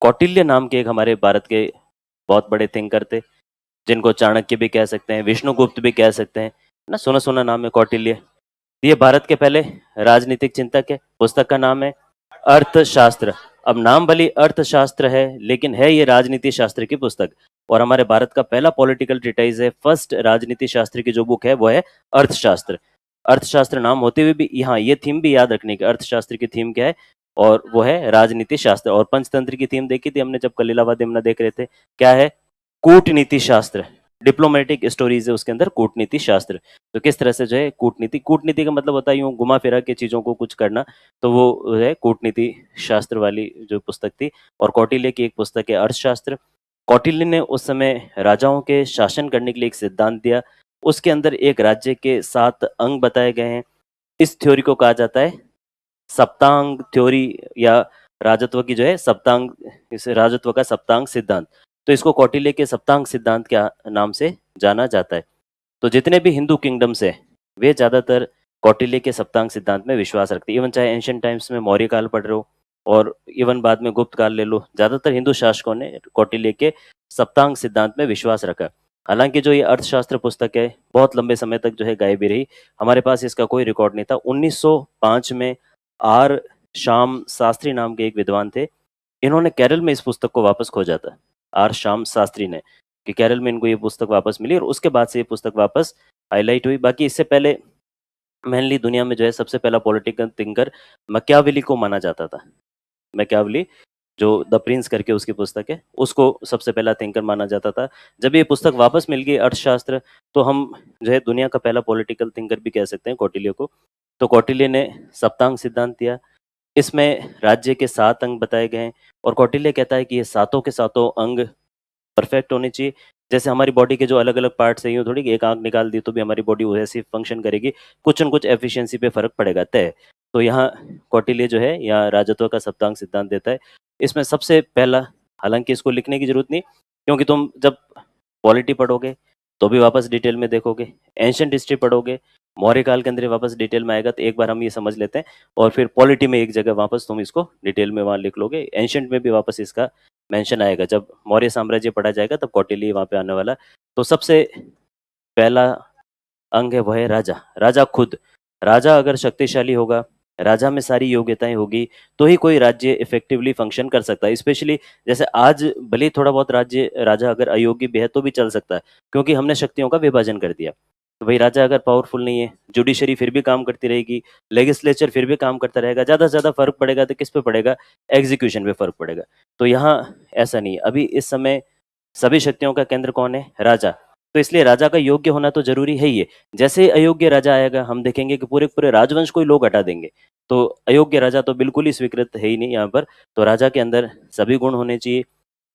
कौटिल्य नाम के एक हमारे भारत के बहुत बड़े थिंकर थे, जिनको चाणक्य भी कह सकते हैं, विष्णुगुप्त भी कह सकते हैं, ना सुना सुना नाम है कौटिल्य। ये भारत के पहले राजनीतिक चिंतक है। पुस्तक का नाम है अर्थशास्त्र। अब नाम भले अर्थशास्त्र है, लेकिन है ये राजनीति शास्त्र की पुस्तक। और हमारे भारत का पहला पॉलिटिकल ट्रीटाइज है, फर्स्ट राजनीति शास्त्र की जो बुक है वो है अर्थशास्त्र। अर्थशास्त्र नाम होते हुए भी यहाँ ये थीम भी याद रखने की, अर्थशास्त्र की थीम क्या है, और वो है राजनीति शास्त्र। और पंचतंत्र की थीम देखी थी हमने जब कलीलाबाद यमुना देख रहे थे, क्या है, कूटनीति शास्त्र। डिप्लोमेटिक स्टोरीज है उसके अंदर, कूटनीति शास्त्र। तो किस तरह से जो है कूटनीति, कूटनीति का मतलब होता है यूं घुमा फिरा के चीजों को कुछ करना, तो वो है कूटनीति शास्त्र वाली जो पुस्तक थी। और कौटिल्य की एक पुस्तक है अर्थशास्त्र। कौटिल्य ने उस समय राजाओं के शासन करने के लिए एक सिद्धांत दिया। उसके अंदर एक राज्य के 7 अंग बताए गए हैं। इस थ्योरी को कहा जाता है सप्तांग थ्योरी, या राजत्व की जो है सप्तांग, इस राजत्व का सप्तांग सिद्धांत। तो इसको कौटिल्य के सप्तांग सिद्धांत के नाम से जाना जाता है। तो जितने भी हिंदू किंगडम्स है वे ज्यादातर कौटिल्य के सप्तांग सिद्धांत में विश्वास रखते हैं। इवन चाहे एंशियंट टाइम्स में मौर्य काल पढ़ रहे हो, और इवन बाद में गुप्त काल ले लो, ज्यादातर हिंदू शासकों ने कौटिल्य के सप्तांग सिद्धांत में विश्वास रखा। हालांकि जो ये अर्थशास्त्र पुस्तक है बहुत लंबे समय तक जो है गायब ही रही, हमारे पास इसका कोई रिकॉर्ड नहीं था। 1905 में आर श्याम शास्त्री नाम के एक विद्वान थे, इन्होंने केरल में इस पुस्तक को वापस खोजा था, आर श्याम शास्त्री ने, कि केरल में इनको ये पुस्तक वापस मिली, और उसके बाद से ये पुस्तक वापस हाईलाइट हुई। बाकी इससे पहले मेनली दुनिया में जो है सबसे पहला पॉलिटिकल थिंकर मैकियावेली को माना जाता था। मैकियावेली जो द प्रिंस करके उसकी पुस्तक है, उसको सबसे पहला थिंकर माना जाता था। जब ये पुस्तक वापस मिल गई अर्थशास्त्र, तो हम जो है दुनिया का पहला पॉलिटिकल थिंकर भी कह सकते हैं कौटिल्य को। तो कौटिल्य ने सप्तांग सिद्धांत दिया। इसमें राज्य के 7 अंग बताए गए हैं, और कौटिल्य कहता है कि ये सातों के सातों अंग परफेक्ट होनी चाहिए। जैसे हमारी बॉडी के जो अलग अलग पार्ट्स हैं, यूँ थोड़ी कि एक आंख निकाल दी तो भी हमारी बॉडी वैसे फंक्शन करेगी, कुछ न कुछ एफिशिएंसी पे फर्क पड़ेगा तय। तो यहाँ कौटिल्य जो है यहाँ राजत्व का सप्तांग सिद्धांत देता है। इसमें सबसे पहला, हालांकि इसको लिखने की जरूरत नहीं, क्योंकि तुम जब पॉलिटी पढ़ोगे तो भी वापस डिटेल में देखोगे, एंशियंट हिस्ट्री पढ़ोगे मौर्य काल के अंदर वापस डिटेल में आएगा। तो एक बार हम ये समझ लेते हैं, और फिर पॉलिटी में एक जगह वापस तुम इसको डिटेल में वहाँ लिख लोगे। एंशियंट में भी वापस इसका मेंशन आएगा, जब मौर्य साम्राज्य पढ़ा जाएगा तब कौटिल्य वहाँ पे आने वाला। तो सबसे पहला अंग है वह है राजा। राजा खुद, राजा अगर शक्तिशाली होगा, राजा में सारी योग्यताएं होगी, तो ही कोई राज्य इफेक्टिवली फंक्शन कर सकता है। स्पेशली जैसे आज भले ही थोड़ा बहुत राज्य राजा अगर अयोग्य भी है तो भी चल सकता है, क्योंकि हमने शक्तियों का विभाजन कर दिया। तो भाई राजा अगर पावरफुल नहीं है, जुडिशरी फिर भी काम करती रहेगी, लेजिस्लेचर फिर भी काम करता रहेगा, ज़्यादा से ज़्यादा फर्क पड़ेगा तो किस पे पड़ेगा, एग्जीक्यूशन पे फर्क पड़ेगा। तो यहाँ ऐसा नहीं है। अभी इस समय सभी शक्तियों का केंद्र कौन है, राजा। तो इसलिए राजा का योग्य होना तो जरूरी है ही है। जैसे ही अयोग्य राजा आएगा, हम देखेंगे कि पूरे पूरे राजवंश को ही लोग हटा देंगे। तो अयोग्य राजा तो बिल्कुल ही स्वीकृत है ही नहीं यहाँ पर। तो राजा के अंदर सभी गुण होने चाहिए।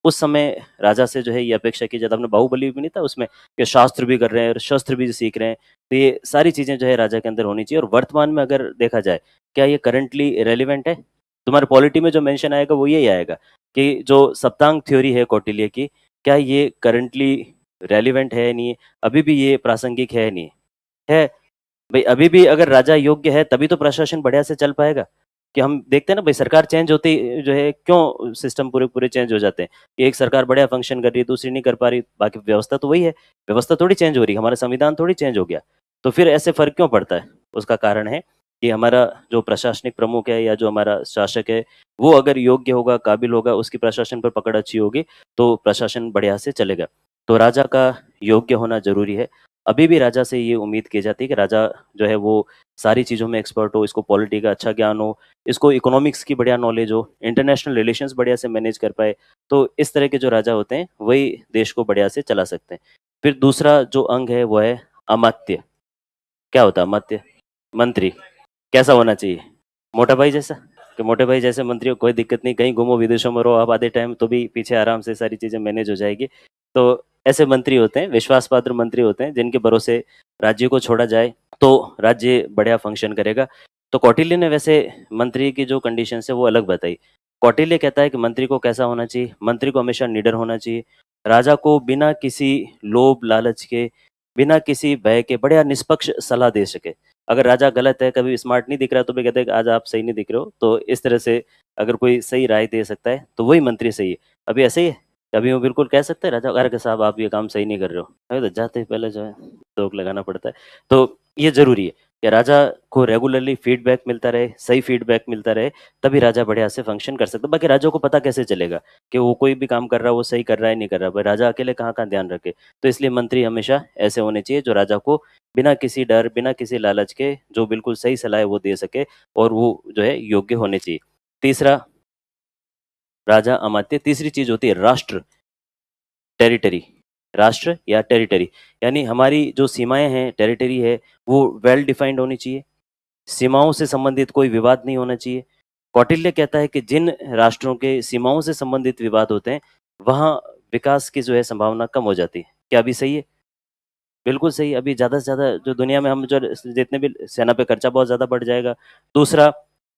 उस समय राजा से जो है ये अपेक्षा की जाती है। आपने बाहुबली भी नहीं था उसमें कि शास्त्र भी कर रहे हैं और शस्त्र भी सीख रहे हैं, तो ये सारी चीजें जो है राजा के अंदर होनी चाहिए। और वर्तमान में अगर देखा जाए, क्या ये करंटली रेलिवेंट है, तुम्हारे पॉलिटी में जो मेंशन आएगा वो यही आएगा कि जो सप्तांग थ्योरी है कौटिल्य की, क्या ये करंटली रेलिवेंट है नहीं है, अभी भी ये प्रासंगिक है नहीं है। भाई अभी भी अगर राजा योग्य है तभी तो प्रशासन बढ़िया से चल पाएगा। कि हम देखते हैं ना भाई, सरकार चेंज होती जो है, क्यों सिस्टम पूरे पूरे चेंज हो जाते हैं। कि एक सरकार बढ़िया फंक्शन कर रही है, दूसरी नहीं कर पा रही, बाकी व्यवस्था तो वही है। व्यवस्था थोड़ी चेंज हो रही है, हमारा संविधान थोड़ी चेंज हो गया। तो फिर ऐसे फर्क क्यों पड़ता है? उसका कारण है कि हमारा जो प्रशासनिक प्रमुख है या जो हमारा शासक है, वो अगर योग्य होगा, काबिल होगा, उसकी प्रशासन पर पकड़ अच्छी होगी, तो प्रशासन बढ़िया से चलेगा। तो राजा का योग्य होना जरूरी है। अभी भी राजा से ये उम्मीद की जाती है कि राजा जो है वो सारी चीज़ों में एक्सपर्ट हो, इसको पॉलिटी का अच्छा ज्ञान हो, इसको इकोनॉमिक्स की बढ़िया नॉलेज हो, इंटरनेशनल रिलेशंस बढ़िया से मैनेज कर पाए। तो इस तरह के जो राजा होते हैं वही देश को बढ़िया से चला सकते हैं। फिर दूसरा जो अंग है वो है अमात्य। क्या होता है अमात्य? मंत्री। कैसा होना चाहिए? मोटा भाई जैसा, कि मोटे भाई जैसे मंत्री हो, कोई दिक्कत नहीं, कहीं घूमो विदेशों में रहो आप आधे टाइम, तो भी पीछे आराम से सारी चीज़ें मैनेज हो जाएगी। तो ऐसे मंत्री होते हैं, विश्वास पात्र मंत्री होते हैं, जिनके भरोसे राज्य को छोड़ा जाए तो राज्य बढ़िया फंक्शन करेगा। तो कौटिल्य ने वैसे मंत्री की जो कंडीशन है वो अलग बताई। कौटिल्य कहता है कि मंत्री को कैसा होना चाहिए, मंत्री को हमेशा निडर होना चाहिए। राजा को बिना किसी लोभ लालच के, बिना किसी भय के बढ़िया निष्पक्ष सलाह दे सके। अगर राजा गलत है, कभी स्मार्ट नहीं दिख रहा, तो भी कहते हैं कि आज आप सही नहीं दिख रहे हो। तो इस तरह से अगर कोई सही राय दे सकता है, तो वही मंत्री सही है। अभी ऐसे ही है, कभी वो बिल्कुल कह सकते हैं राजा, अरे के साहब आप ये काम सही नहीं कर रहे हो, अरे तो जाते ही पहले जो है टोक लगाना पड़ता है। तो ये ज़रूरी है कि राजा को रेगुलरली फीडबैक मिलता रहे, सही फीडबैक मिलता रहे, तभी राजा बढ़िया से फंक्शन कर सकता है। बाकी राजा को पता कैसे चलेगा कि वो कोई भी काम कर रहा है, वो सही कर रहा है, नहीं कर रहा? भाई राजा अकेले कहाँ-कहाँ ध्यान रखे? तो इसलिए मंत्री हमेशा ऐसे होने चाहिए जो राजा को बिना किसी डर, बिना किसी लालच के जो बिल्कुल सही सलाह है वो दे सके, और वो जो है योग्य होने चाहिए। तीसरा, राजा अमात्य। तीसरी चीज़ होती है राष्ट्र, टेरिटरी। राष्ट्र या टेरिटरी, यानी हमारी जो सीमाएँ हैं, टेरिटरी है, वो वेल डिफाइंड होनी चाहिए। सीमाओं से संबंधित कोई विवाद नहीं होना चाहिए। कौटिल्य कहता है कि जिन राष्ट्रों के सीमाओं से संबंधित विवाद होते हैं, वहाँ विकास की जो है संभावना कम हो जाती है। क्या अभी सही है? बिल्कुल सही। अभी ज़्यादा से ज़्यादा जो दुनिया में हम जो जितने भी सेना पे खर्चा बहुत ज़्यादा बढ़ जाएगा। दूसरा,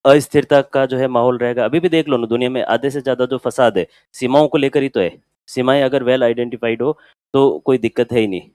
अस्थिरता का जो है माहौल रहेगा। अभी भी देख लो ना, दुनिया में आधे से ज़्यादा जो फसाद है, सीमाओं को लेकर ही तो है। सीमाएँ अगर वेल आइडेंटिफाइड हो, तो कोई दिक्कत है ही नहीं।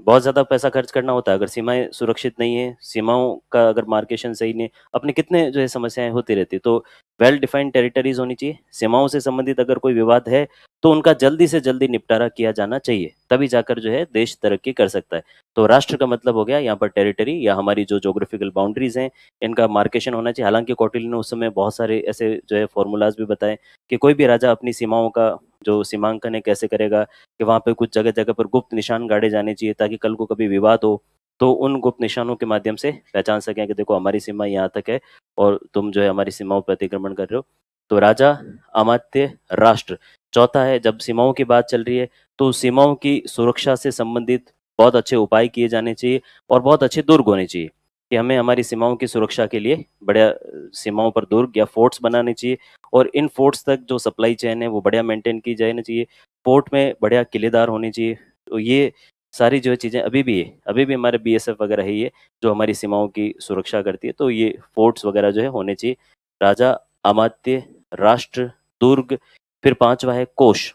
बहुत ज़्यादा पैसा खर्च करना होता है, अगर सीमाएँ सुरक्षित नहीं है, सीमाओं का अगर मार्केशन सही नहीं है, अपने कितने जो है समस्याएँ होती रहती है। तो वेल डिफाइंड टेरिटरीज़ होनी चाहिए। सीमाओं से संबंधित अगर कोई विवाद है, तो उनका जल्दी से जल्दी निपटारा किया जाना चाहिए, तभी जाकर जो है देश तरक्की कर सकता है। तो राष्ट्र का मतलब हो गया यहाँ पर टेरिटरी, या हमारी जो ज्योग्राफिकल बाउंड्रीज़ हैं, इनका मार्केशन होना चाहिए। हालाँकि कौटिल्य ने उस समय बहुत सारे ऐसे जो है फ़ॉर्मूलाज़ भी बताए कि कोई भी राजा अपनी सीमाओं का जो सीमांकन है कैसे करेगा, कि वहाँ पे कुछ जगह-जगह पर गुप्त निशान गाड़े जाने चाहिए, ताकि कल को कभी विवाद हो, तो उन गुप्त निशानों के माध्यम से पहचान सकें कि देखो हमारी सीमा यहाँ तक है, और तुम जो है हमारी सीमाओं पे अतिक्रमण कर रहे हो। तो राजा, अमात्य, राष्ट्र। चौथा है, जब सीमाओं की बात चल रही है, तो सीमाओं की सुरक्षा से संबंधित बहुत अच्छे उपाय किए जाने चाहिए, और बहुत अच्छे दुर्ग होने चाहिए, कि हमें हमारी सीमाओं की सुरक्षा के लिए बढ़िया सीमाओं पर दुर्ग या फोर्ट्स बनाने चाहिए, और इन फोर्ट्स तक जो सप्लाई चेन है वो बढ़िया मेंटेन की जानी चाहिए। पोर्ट में बढ़िया किलेदार होने चाहिए। तो ये सारी जो है चीज़ें अभी भी है, अभी भी हमारे बीएसएफ वगैरह है ये, जो हमारी सीमाओं की सुरक्षा करती है। तो ये फोर्ट्स वगैरह जो है होने चाहिए। राजा, अमात्य, राष्ट्र, दुर्ग। फिर 5वां है कोष,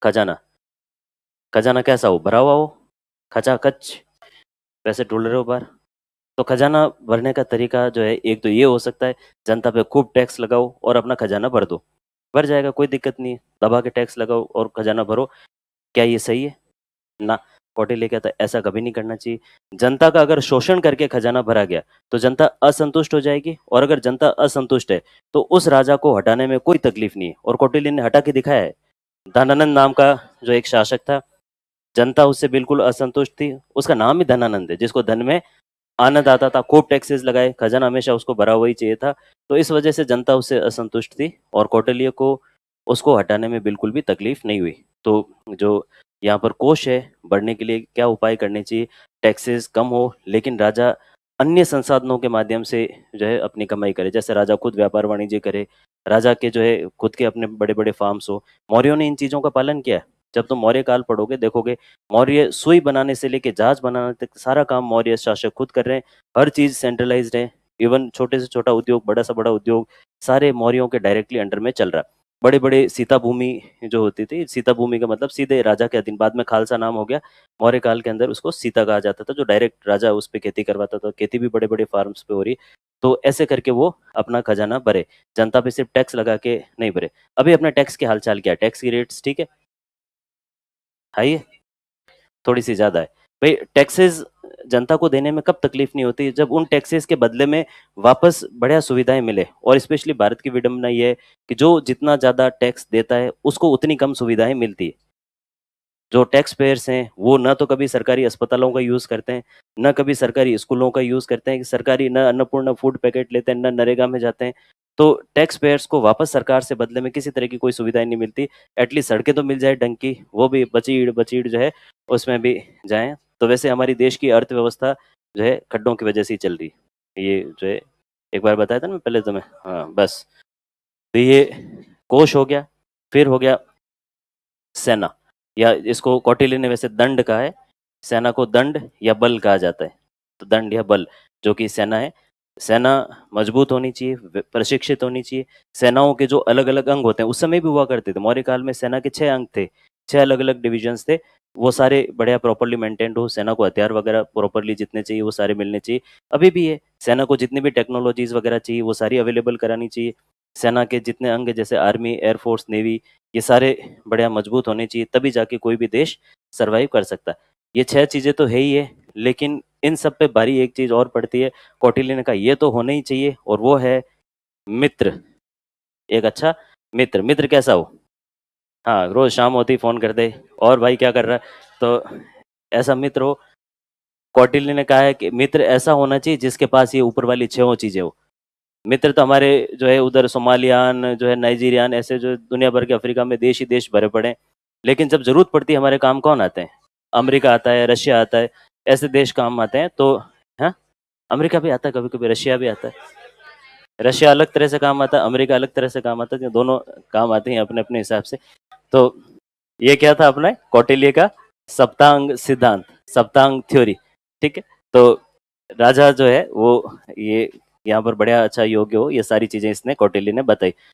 खजाना। खजाना कैसा हो? भरा हुआ हो, खचाखच पैसे ढूँढ रहे हो बाहर। तो खजाना भरने का तरीका जो है, एक तो ये हो सकता है, जनता पे खूब टैक्स लगाओ और अपना खजाना भर दो। भर जाएगा, कोई दिक्कत नहीं है। दबा के टैक्स लगाओ और खजाना भरो। क्या ये सही है? ना। कौटिल्य कहता है ऐसा कभी नहीं करना चाहिए। जनता का अगर शोषण करके खजाना भरा गया, तो जनता असंतुष्ट हो जाएगी, और अगर जनता असंतुष्ट है, तो उस राजा को हटाने में कोई तकलीफ नहीं है, और कौटिल्य ने हटा के दिखाया है। धनानंद नाम का जो एक शासक था, जनता उससे बिल्कुल असंतुष्ट थी। उसका नाम ही धनानंद है, जिसको धन में आनंद आता था। खूब टैक्सेस लगाए, खजाना हमेशा उसको भरा हुआ ही चाहिए था। तो इस वजह से जनता उससे असंतुष्ट थी, और कौटिल्य को उसको हटाने में बिल्कुल भी तकलीफ नहीं हुई। तो जो यहाँ पर कोष है, बढ़ने के लिए क्या उपाय करने चाहिए? टैक्सेस कम हो, लेकिन राजा अन्य संसाधनों के माध्यम से जो है अपनी कमाई करे। जैसे राजा खुद व्यापार वाणिज्य करे, राजा के जो है खुद के अपने बड़े-बड़े फार्म्स हो। मौर्यों ने इन चीज़ों का पालन किया है। जब तुम मौर्य काल पढ़ोगे, देखोगे मौर्य सुई बनाने से लेके जहाज बनाने तक सारा काम मौर्य शासक खुद कर रहे हैं। हर चीज़ सेंट्रलाइज़्ड है। इवन छोटे से छोटा उद्योग, बड़ा से बड़ा उद्योग, सारे मौर्यों के डायरेक्टली अंडर में चल रहा है। बड़े-बड़े सीता भूमि जो होती थी, सीता भूमि का मतलब सीधे राजा के अधीन, बाद में खालसा नाम हो गया। मौर्य काल के अंदर उसको सीता कहा जाता था, जो डायरेक्ट राजा उस पे खेती करवाता था। खेती भी बड़े-बड़े फार्म्स पे हो रही। तो ऐसे करके वो अपना खजाना भरे। जनता पे सिर्फ टैक्स लगा के नहीं भरे। अभी अपने टैक्स के हाल-चाल क्या है? टैक्स की रेट्स ठीक है? हाई है? थोड़ी-सी ज़्यादा है। भई टैक्सेस जनता को देने में कब तकलीफ नहीं होती? जब उन टैक्सेस के बदले में वापस बढ़िया सुविधाएँ मिले, और स्पेशली भारत की विडंबना ये है कि जो जितना ज़्यादा टैक्स देता है, उसको उतनी कम सुविधाएँ मिलती है। जो टैक्स पेयर्स हैं, वो ना तो कभी सरकारी अस्पतालों का यूज़ करते हैं, ना कभी सरकारी स्कूलों का यूज़ करते हैं, सरकारी ना अन्नपूर्णा फूड पैकेट लेते हैं, ना नरेगा में जाते हैं। तो टैक्स पेयर्स को वापस सरकार से बदले में किसी तरह की कोई सुविधाएँ नहीं मिलती। एटलीस्ट सड़कें तो मिल जाए ढंग की, वो भी बचीड़-बचीड़ जो है उसमें भी जाएँ। तो वैसे हमारी देश की अर्थव्यवस्था जो है खड्डों की वजह से ही चल रही है। ये जो है एक बार बताया था ना मैं पहले तुम्हें, हाँ, बस। तो ये कोष हो गया, फिर हो गया सेना, या इसको कौटिल्य ने वैसे दंड कहा है। सेना को दंड या बल कहा जाता है। तो दंड या बल, जो कि सेना है। सेना मजबूत होनी चाहिए, प्रशिक्षित होनी चाहिए। सेनाओं के जो अलग-अलग अंग होते हैं, उस समय भी हुआ करते थे। मौर्य काल में सेना के 6 अंग थे। 6 अलग-अलग डिविजन्स थे, वो सारे बढ़िया प्रॉपर्ली मेंटेन्ड हो, सेना को हथियार वगैरह प्रॉपर्ली जितने चाहिए वो सारे मिलने चाहिए। अभी भी है, सेना को जितनी भी टेक्नोलॉजीज़ वगैरह चाहिए वो सारी अवेलेबल करानी चाहिए। सेना के जितने अंग जैसे आर्मी, एयर फोर्स, नेवी ये सारे बढ़िया मजबूत होने चाहिए, तभी जाके कोई भी देश सर्वाइव कर सकता है। ये 6 चीज़ें तो है ही है, लेकिन इन सब पे भारी एक चीज़ और पड़ती है, कौटिल्य ने कहा ये तो होना ही चाहिए और वो है मित्र। एक अच्छा मित्र, मित्र कैसा हो? हाँ, रोज़ शाम होते ही फ़ोन कर दे, और भाई क्या कर रहा है? तो ऐसा मित्र हो। कौटिल्य ने कहा है कि मित्र ऐसा होना चाहिए जिसके पास ये ऊपर वाली 6 चीज़ें हो। मित्र तो हमारे जो है उधर सोमालियान, जो है नाइजीरियन, ऐसे जो दुनिया भर के अफ्रीका में देश ही देश भरे पड़े हैं। लेकिन जब ज़रूरत पड़ती है हमारे काम कौन आते हैं? अमेरिका आता है, रशिया आता है, ऐसे देश काम आते हैं। तो हाँ, अमेरिका भी आता है कभी-कभी, रशिया भी आता है। रशिया अलग तरह से काम आता है, अमेरिका अलग तरह से काम आता है, दोनों काम आते हैं अपने-अपने हिसाब से। तो ये क्या था अपना कौटिल्य का सप्तांग सिद्धांत, सप्तांग थ्योरी, ठीक है? तो राजा जो है वो ये यहाँ पर बढ़िया अच्छा योग्य हो, ये सारी चीज़ें इसने कौटिल्य ने बताई।